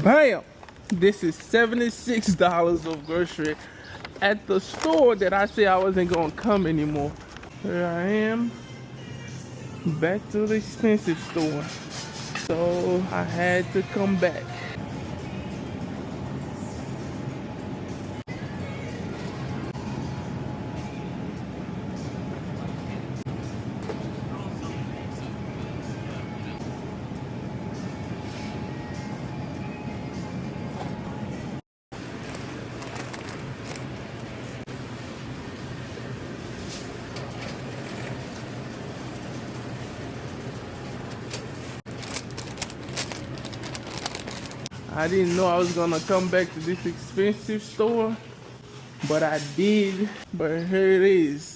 Bam! This is $76 of grocery at the store that I said I wasn't gonna come anymore. Here I am, back to the expensive store. So I had to come back. I didn't know I was gonna come back to this expensive store, but I did. But here it is.